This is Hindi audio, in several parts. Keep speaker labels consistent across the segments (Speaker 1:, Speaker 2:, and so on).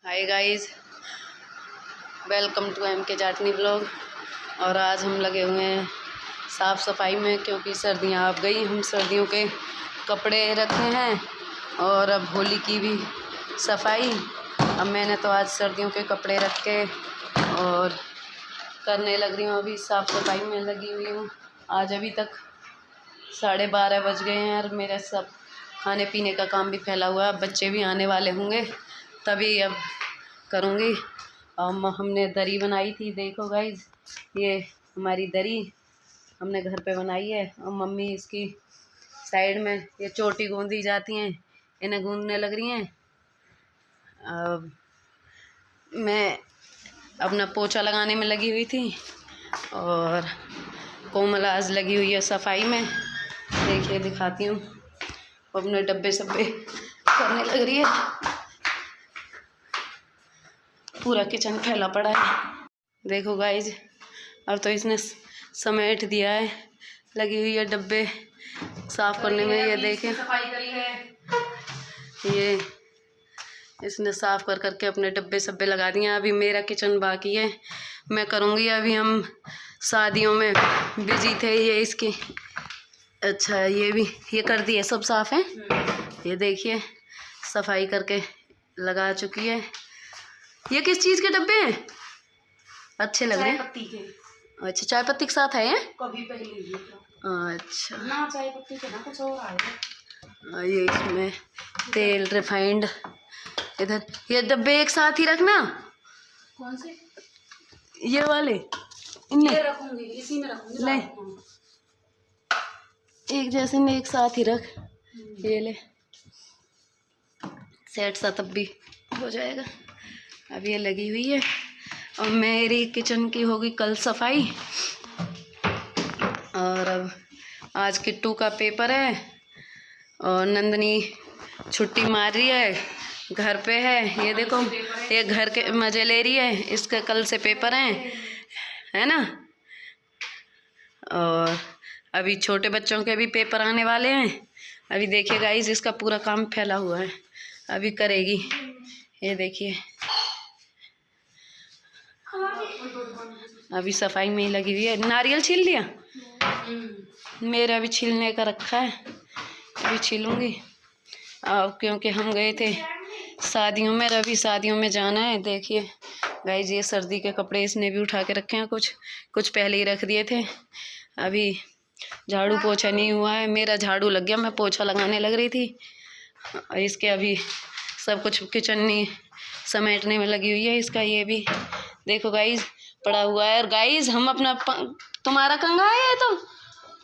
Speaker 1: Hi guys, welcome to M K Jatni blog. और आज हम लगे हुए हैं साफ़ सफाई में, क्योंकि सर्दियां आ गई। हम सर्दियों के कपड़े रखे हैं और अब होली की भी सफाई। अब मैंने तो आज सर्दियों के कपड़े रख के और करने लग रही हूँ। अभी साफ़ सफाई में लगी हुई हूँ। आज अभी तक 12:30 बज गए हैं और मेरा सब खाने पीने का काम भी फैला हुआ है। बच्चे भी आने वाले होंगे तभी अब करूँगी। हमने दरी बनाई थी, देखो गाइज, ये हमारी दरी हमने घर पे बनाई है। और मम्मी इसकी साइड में ये चोटी गूंदी जाती हैं, इन्हें गूंदने लग रही हैं। अब मैं अपना पोछा लगाने में लगी हुई थी और कोमल आज लगी हुई है सफाई में। देखिए दिखाती हूँ, अपने डब्बे सब्बे करने लग रही है। पूरा किचन फैला पड़ा है, देखो गाइज। अब तो इसने समेट दिया है, लगी हुई है डब्बे साफ करने में। ये देखें, सफाई करी है, ये इसने साफ कर करके अपने डब्बे सब्बे लगा दिए हैं। अभी मेरा किचन बाकी है, मैं करूँगी। अभी हम शादियों में बिजी थे। ये इसकी अच्छा ये कर दिए, सब साफ है। ये देखिए सफाई करके लगा चुकी है। ये किस चीज़ के डब्बे हैं? अच्छे लग रहे हैं। चाय पत्ती के। अच्छा, चाय पत्ती के साथ है कभी पहले। अच्छा ना, चाय पत्ती के ना कुछ और आए। ये इसमें तेल रिफाइंड। इधर ये डब्बे एक साथ ही रखना। कौन से? ये वाले इनमें ये रखूंगी, इसी में रखूंगी। ले एक जैसे में एक साथ ही रख। ये ले, सेट सा तब भी हो जाएगा। अब ये लगी हुई है और मेरी किचन की होगी कल सफाई। और अब आज किट्टू का पेपर है और नंदनी छुट्टी मार रही है, घर पे है। ये देखो, ये घर के मज़े ले रही है। इसके कल से पेपर हैं, है ना। और अभी छोटे बच्चों के भी पेपर आने वाले हैं। अभी देखिए गाइस, इसका पूरा काम फैला हुआ है, अभी करेगी। ये देखिए अभी सफाई में ही लगी हुई है। नारियल छील लिया? मेरा अभी छीलने का रखा है, अभी छीलूँगी। क्योंकि हम गए थे शादियों में, अभी शादियों में जाना है। देखिए गाइस, ये सर्दी के कपड़े इसने भी उठा के रखे हैं, कुछ पहले ही रख दिए थे। अभी झाड़ू पोछा नहीं हुआ है। मेरा झाड़ू लग गया, मैं पोछा लगाने लग रही थी। इसके अभी सब कुछ किचन नहीं समेटने में लगी हुई है। इसका ये भी देखो गाइस पड़ा हुआ है। और गाइस हम अपना तुम्हारा कंघा है, तो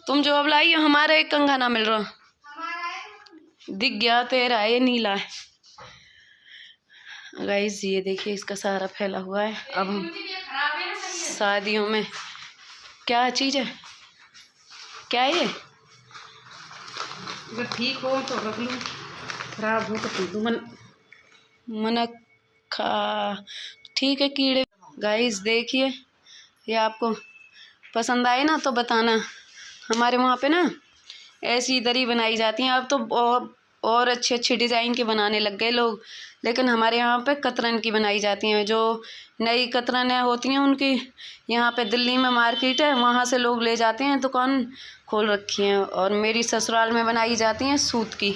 Speaker 1: तुम जो अब लाई हो, हमारा एक कंघा ना मिल रहा, दिख गया तेरा, ये नीला है गाइस। ये देखिए इसका सारा फैला हुआ है। अब हम शादियों में क्या चीज़ है, क्या है ये? अगर ठीक हो तो रख लूँ, खराब हो तो पी लूँ। मनखा ठीक है। कीड़े गाइस देखिए, ये आपको पसंद आए ना तो बताना। हमारे वहाँ पे ना ऐसी दरी बनाई जाती हैं। अब तो और अच्छे डिज़ाइन के बनाने लग गए लोग, लेकिन हमारे यहाँ पे कतरन की बनाई जाती हैं। जो नई कतरनें होती हैं उनकी यहाँ पे दिल्ली में मार्केट है, वहाँ से लोग ले जाते हैं, दुकान खोल रखी हैं। और मेरी ससुराल में बनाई जाती हैं सूत की,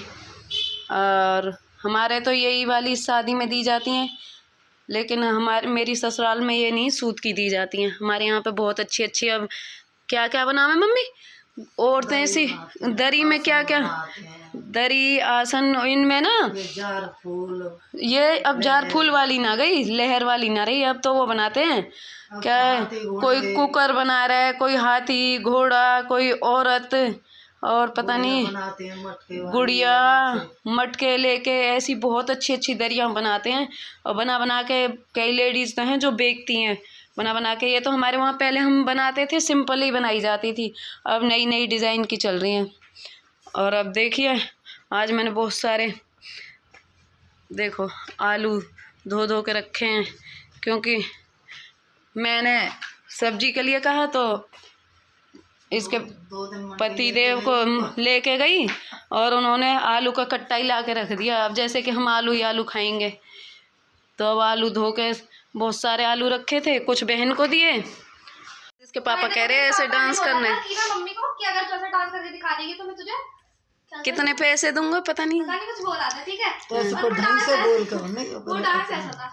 Speaker 1: और हमारे तो यही वाली शादी में दी जाती हैं। लेकिन मेरी ससुराल में ये नहीं सूत की दी जाती हैं। हमारे यहाँ पे बहुत अच्छी अब क्या क्या बनावे मम्मी औरतें ऐसी दरी में, क्या क्या दरी आसन, इनमें ना जार फूल। ये अब जार फूल वाली ना गई, लहर वाली ना रही, अब तो वो बनाते हैं क्या, कोई कुकर बना रहा है, कोई हाथी घोड़ा, कोई औरत, और पता नहीं गुड़िया मटके लेके ऐसी बहुत अच्छी दरियाँ बनाते हैं। और बना के कई लेडीज़ तो हैं जो बेचती हैं बना के। ये तो हमारे वहाँ पहले हम बनाते थे, सिंपल ही बनाई जाती थी, अब नई डिज़ाइन की चल रही हैं। और अब देखिए आज मैंने बहुत सारे देखो आलू धो के रखे हैं, क्योंकि मैंने सब्जी के लिए कहा तो इसके पति देव को लेके गई और उन्होंने आलू का कट्टा ही ला के रख दिया। अब जैसे कि हम आलू ही आलू खाएंगे, तो अब आलू धो के बहुत सारे आलू रखे थे, कुछ बहन को दिए। इसके पापा कह रहे हैं ऐसे डांस करने।
Speaker 2: मम्मी को कि अगर तू ऐसे डांस करके दिखा देगी तो मैं तुझे
Speaker 1: कितने पैसे दूंगा पता नहीं।
Speaker 2: कुछ बोला था, ठीक है?
Speaker 3: तो उसको ढंग से बोल कर नहीं
Speaker 2: वो डांस ऐसा था।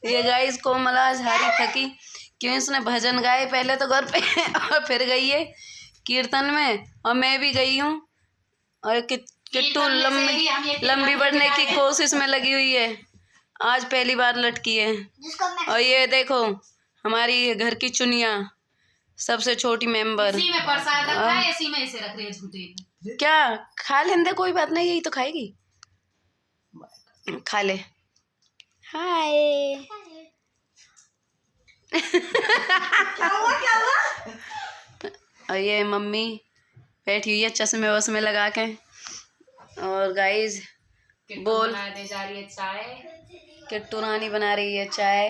Speaker 1: ये गाइस कोमल आज हारी थकी, क्यों इसने भजन गाए पहले तो घर पे और फिर गई है कीर्तन में, और मैं भी गई हूँ। और किट्टू लंबी बढ़ने की कोशिश में लगी हुई है, आज पहली बार लटकी है। और ये देखो हमारी घर की चुनिया, सबसे छोटी मेंबर।
Speaker 2: इसी में प्रसाद रखा है, इसी में इसे रख रही है झूठे।
Speaker 1: क्या खा लेंदे, कोई बात नहीं, यही तो खाएगी, खा ले। हाय
Speaker 2: क्या हुआ?
Speaker 1: और ये मम्मी बैठी हुई है चश्मे वश्मे लगा के। और गाइस बोल
Speaker 2: दे जा रही है चाय,
Speaker 1: किट्टू रानी बना रही है चाय।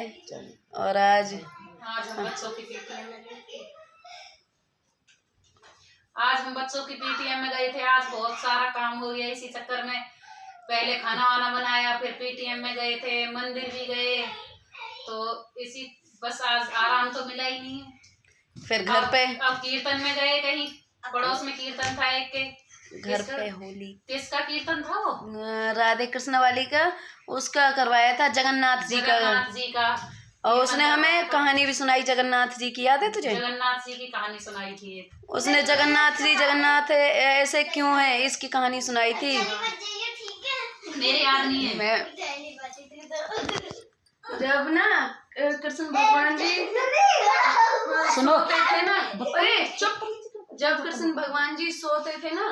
Speaker 1: और आज
Speaker 2: हम बच्चों की पीटीएम में गए थे। आज बहुत सारा काम हो गया, इसी चक्कर में पहले खाना वाना बनाया, फिर पीटीएम में गए थे, मंदिर भी गए, तो इसी बस आज आराम तो मिला ही नहीं है।
Speaker 1: फिर घर पे
Speaker 2: अब कीर्तन में गए, कहीं पड़ोस में कीर्तन था एक के
Speaker 1: घर पे होली।
Speaker 2: किसका कीर्तन था वो?
Speaker 1: राधे कृष्ण वाली का, उसका करवाया था जगन्नाथ जी का। और उसने हमें कहानी भी सुनाई जगन्नाथ जी की, याद है तुझे?
Speaker 2: जगन्नाथ जी की कहानी सुनाई थी
Speaker 1: उसने। जगन्नाथ ऐसे क्यों है इसकी कहानी सुनाई थी।
Speaker 2: मेरे याद नहीं है।
Speaker 1: मैं जब ना कृष्ण भगवान जी सोते थे ना, अरे चुप, जब कृष्ण भगवान जी सोते थे ना,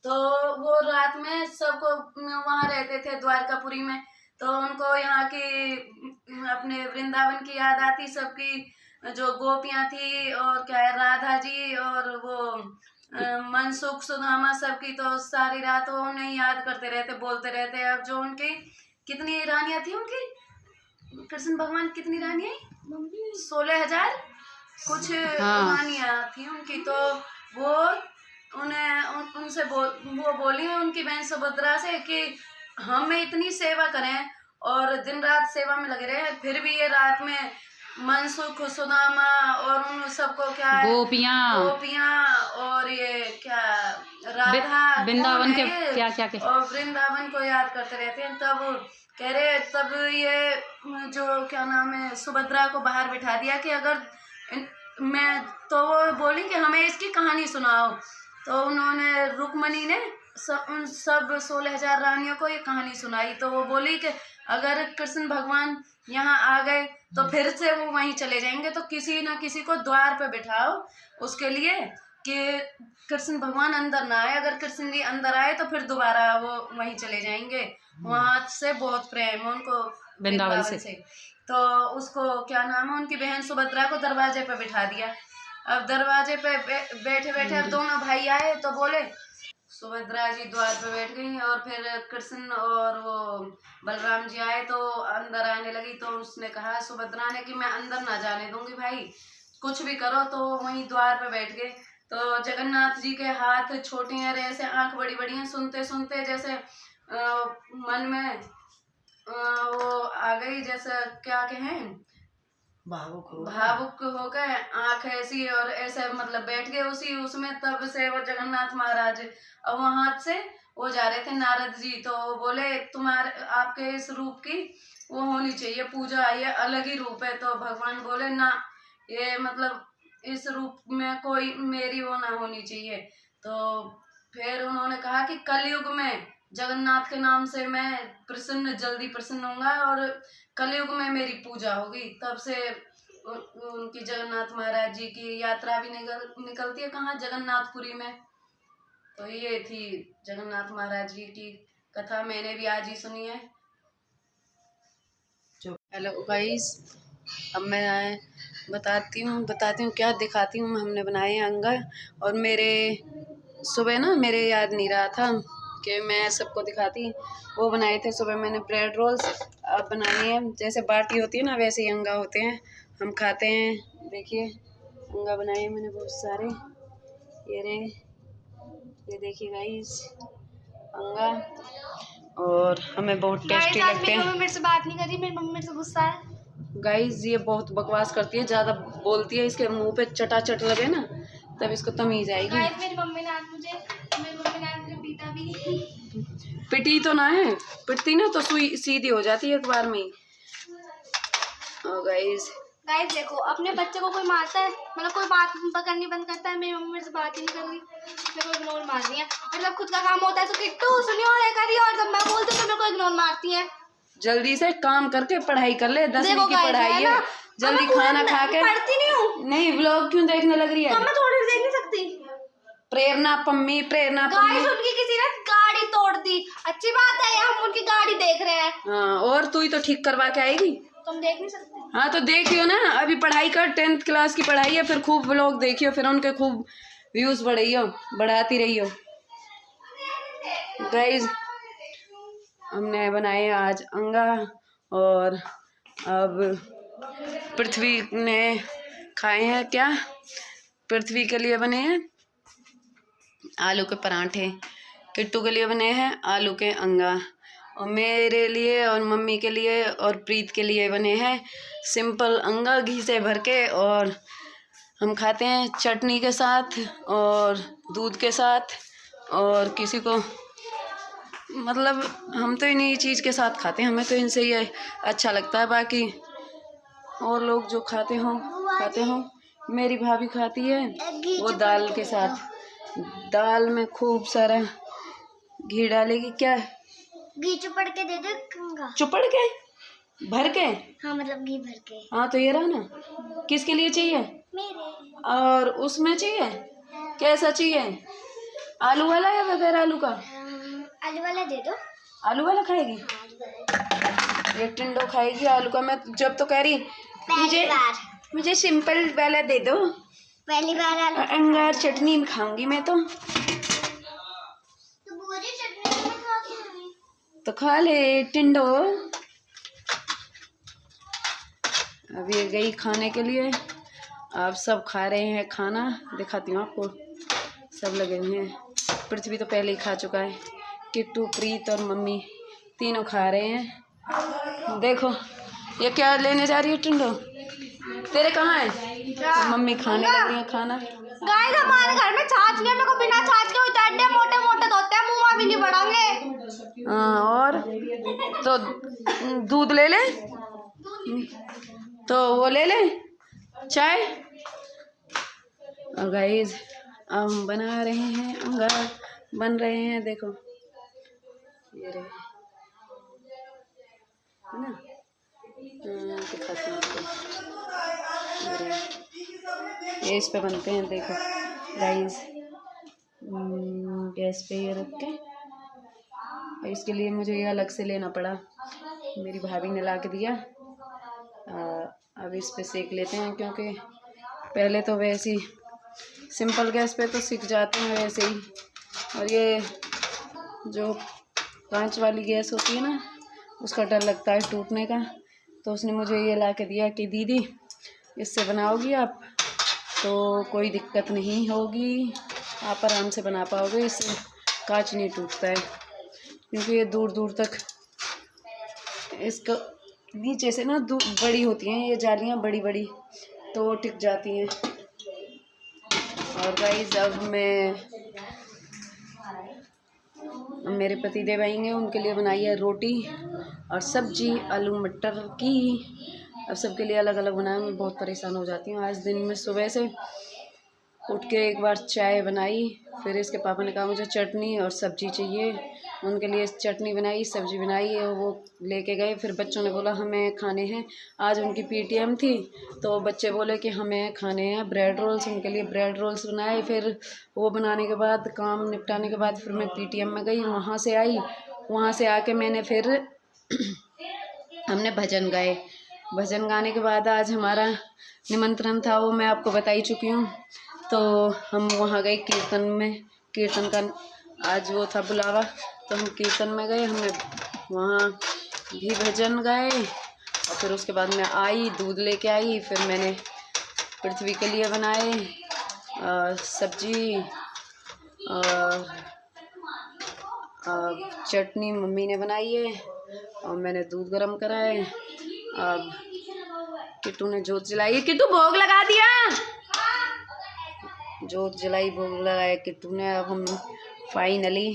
Speaker 1: तो वो रात में सबको वहां रहते थे द्वारकापुरी में, तो उनको यहाँ की अपने वृंदावन की याद आती, सबकी जो गोपियां थी और क्या है राधा जी और वो मनसुख सुदामा सबकी, तो सारी रात वो उन्हें याद करते रहते, बोलते रहते। अब जो उनकी कितनी रानियां थी, उनकी कृष्ण भगवान कितनी रानियां, 16,000 कुछ रानियां थी उनकी। तो वो उनसे वो बोली उनकी बहन सुभद्रा से कि हम इतनी सेवा करें और दिन रात सेवा में लगे रहे, फिर भी ये रात में मनसुख सुदामा और उन सबको क्या है गोपियां और ये क्या राधा
Speaker 2: वृंदावन के क्या
Speaker 1: और वृंदावन को याद करते रहते हैं। तब कह रहे, तब ये जो क्या नाम है सुभद्रा को बाहर बिठा दिया कि अगर मैं, तो वो बोली कि हमें इसकी कहानी सुनाओ। तो उन्होंने रुक्मणी ने उन सब 16,000 रानियों को ये कहानी सुनाई। तो वो बोली कि अगर कृष्ण भगवान यहाँ आ गए तो फिर से वो वहीं चले जाएंगे, तो किसी न किसी को द्वार पे बिठाओ उसके लिए कि कृष्ण भगवान अंदर ना आए। अगर कृष्ण जी अंदर आए तो फिर दोबारा वो वहीं चले जाएंगे, वहां से बहुत प्रेम है उनको वृंदावन से। तो उसको क्या नाम है, उनकी बहन सुभद्रा को दरवाजे पे बिठा दिया। अब दरवाजे पे बैठे बैठे अब दोनों भाई आए, तो बोले सुभद्रा जी द्वार पे बैठ गई, और फिर कृष्ण और वो बलराम जी आए तो अंदर आने लगी। तो उसने कहा सुभद्रा ने कि मैं अंदर ना जाने दूंगी भाई, कुछ भी करो। तो वहीं द्वार पे बैठ गए। तो जगन्नाथ जी के हाथ छोटे हैं, ऐसे आंख बड़ी बड़ी हैं, सुनते सुनते जैसे मन में वो आ गई, जैसे क्या कहें, भावुक हो गए, आंख ऐसी और ऐसे मतलब बैठ गए उसी उसमें। तब से वो जगन्नाथ महाराज और वहां से वो जा रहे थे नारद जी, तो बोले तुम्हारे आपके इस रूप की वो होनी चाहिए पूजा, ये अलग ही रूप है। तो भगवान बोले ना, ये मतलब इस रूप में कोई मेरी वो ना होनी चाहिए। तो फिर उन्होंने कहा कि कलयुग में जगन्नाथ के नाम से मैं जल्दी प्रसन्न होऊंगा और कलयुग में मेरी पूजा होगी। तब से उनकी जगन्नाथ महाराज जी की यात्रा भी निकलती है कहाँ, जगन्नाथपुरी में। तो ये थी जगन्नाथ महाराज जी की कथा, मैंने भी आज ही सुनी है। हेलो गाइस, अब मैं बताती हूँ क्या दिखाती हूँ। हमने बनाए हैं अंगा, और मेरे सुबह ना मेरे याद नहीं रहा था कि मैं सबको दिखाती। वो बनाए थे सुबह मैंने ब्रेड रोल्स, अब बनानी है जैसे बाटी होती है ना वैसे ही अंगा होते हैं, हम खाते हैं। देखिए अंगा बनाए मैंने बहुत सारे, ये देखिए गाइस अंगा, और हमें बहुत टेस्टी लगते हैं।
Speaker 4: मेरे से बात नहीं करी, मेरी मम्मी मेरे से गुस्सा है।
Speaker 1: गाइस ये बहुत बकवास करती है, ज़्यादा बोलती है, इसके मुंह पे चटाचट लगे ना तब इसको तमीज आएगी।
Speaker 4: मेरी मम्मी ने आज मुझे पीटा भी।
Speaker 1: पिटी तो ना है, पिटती ना तो सुई सीधी हो जाती है एक बार में ही। गाइस
Speaker 4: देखो, अपने बच्चे को कोई मारता है, मतलब कोई बात पकड़नी बंद करता है, मेरी मम्मी मेरे से बात ही नहीं कर रही, मेरे को इग्नोर मार रही है। मतलब खुद का काम होता है तो किट्टू सुनियो और करिए, और जब मैं बोलती हूँ तो मेरे को इग्नोर मारती है।
Speaker 1: जल्दी से काम करके पढ़ाई कर ले, 10वीं की पढ़ाई है, जल्दी खाना खा के।
Speaker 4: पढ़ती नहीं हूँ।
Speaker 1: नहीं व्लॉग क्यों देखने लग रही है?
Speaker 4: मैं थोड़ी देर देख नहीं सकती।
Speaker 1: प्रेरणा पम्मी, प्रेरणा पम्मी।
Speaker 4: गाइस उनकी किसी ने गाड़ी तोड़ दी, अच्छी बात है, हम उनकी गाड़ी देख रहे हैं।
Speaker 1: हाँ, और तू ही तो ठीक करवा के आएगी।
Speaker 4: तुम देख नहीं सकते।
Speaker 1: हाँ तो देखियो ना, अभी पढ़ाई कर, 10th क्लास की पढ़ाई है, फिर खूब व्लॉग देखियो, फिर उनके खूब व्यूज बढ़ाइयो, बढ़ाती रहियो। गाइस हमने बनाए आज अंगा, और अब पृथ्वी ने खाए हैं क्या, पृथ्वी के लिए बने हैं आलू के पराठे, किट्टू के लिए बने हैं आलू के अंगा, और मेरे लिए और मम्मी के लिए और प्रीत के लिए बने हैं सिंपल अंगा घी से भर के, और हम खाते हैं चटनी के साथ और दूध के साथ, और किसी को मतलब हम तो इन्हीं चीज़ के साथ खाते हैं, हमें तो इनसे ही अच्छा लगता है, बाकी और लोग जो खाते हों। मेरी भाभी खाती है वो दाल के साथ, दाल में खूब सारा घी डालेगी। क्या
Speaker 4: घी चुपड़ के दे दो।
Speaker 1: चुपड़ के भर के?
Speaker 4: हाँ मतलब घी भर के।
Speaker 1: हाँ तो ये रहा ना, किसके लिए चाहिए?
Speaker 4: मेरे।
Speaker 1: और उसमें चाहिए कैसा चाहिए, आलू वाला या बगैर आलू का?
Speaker 4: आलू वाला दे दो।
Speaker 1: आलू वाला खाएगी? ये टिंडो खाएगी आलू का। मैं जब तो कह रही मुझे सिंपल वाला दे दो,
Speaker 4: पहली बार
Speaker 1: अंगार चटनी में खाऊंगी मैं तो खा ले टिंडो। अब ये गई खाने के लिए, आप सब खा रहे हैं खाना, दिखाती हूँ आपको, सब लगे हुए हैं। पृथ्वी तो पहले ही खा चुका है, किट्टू प्रीत और मम्मी तीनों खा रहे हैं। देखो ये क्या लेने जा रही है टिंडो, तेरे कहाँ है? तो मम्मी खाने लग रही है खाना।
Speaker 4: गाइस हमारे घर में छाछ नहीं है, मेरे को बिना छाछ के उतारने मोटे मोटे होते हैं, मुंह में भी नहीं बढ़ाएंगे।
Speaker 1: हाँ, और तो दूध ले ले, तो वो ले ले चाय। और गाइस अब हम बना रहे हैं अंगा, बन रहे हैं, देखो ये रहे है ना, दिखाती हूँ आपको, ये इस पे बनते हैं, देखो गाइस। गैस पे ये रख के, इसके लिए मुझे ये अलग से लेना पड़ा, मेरी भाभी ने ला के दिया। अब इस पे सेक लेते हैं, क्योंकि पहले तो वैसे ही सिंपल गैस पे तो सिक जाते हैं वैसे ही, और ये जो कांच वाली गैस होती है ना, उसका डर लगता है टूटने का, तो उसने मुझे ये ला के दिया कि दीदी इससे बनाओगी आप तो कोई दिक्कत नहीं होगी, आप आराम से बना पाओगे, इससे कांच नहीं टूटता है, क्योंकि ये दूर दूर तक इसका नीचे से ना बड़ी होती हैं ये जालियाँ, बड़ी बड़ी, तो वो टिक जाती हैं। और गाइस अब मेरे पति देव आएंगे, उनके लिए बनाई है रोटी और सब्जी आलू मटर की। अब सबके लिए अलग अलग बनाया, मैं बहुत परेशान हो जाती हूँ। आज दिन में सुबह से उठ के एक बार चाय बनाई, फिर इसके पापा ने कहा मुझे चटनी और सब्जी चाहिए, उनके लिए चटनी बनाई, सब्जी बनाई, और वो लेके गए। फिर बच्चों ने बोला हमें खाने हैं, आज उनकी पीटीएम थी, तो बच्चे बोले कि हमें खाने हैं ब्रेड रोल्स, उनके लिए ब्रेड रोल्स बनाए। फिर वो बनाने के बाद, काम निपटाने के बाद, फिर मैं पीटीएम में गई, वहाँ से आई, वहाँ से आके मैंने फिर हमने भजन गाए। भजन गाने के बाद आज हमारा निमंत्रण था, वो मैं आपको बता ही चुकी हूँ, तो हम वहाँ गए कीर्तन में, कीर्तन का आज वो था बुलावा, तो हम कीर्तन में गए, हमने वहाँ भी भजन गाए, और फिर उसके बाद मैं आई, दूध लेके आई, फिर मैंने पृथ्वी के लिए बनाए, सब्जी और चटनी मम्मी ने बनाई है और मैंने दूध गर्म करा है। अब किट्टू ने जोत जलाई है। किट्टू भोग लगा दिया, जोत जलाई भोग लगाया किट्टू ने। अब हम फाइनली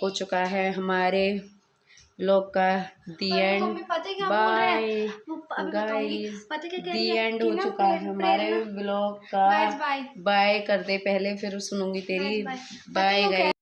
Speaker 1: हो चुका है हमारे ब्लॉग का the end. Bye guys, the end हो चुका है हमारे ब्लॉग का। बाय कर दे पहले, फिर सुनूंगी तेरी। Bye guys.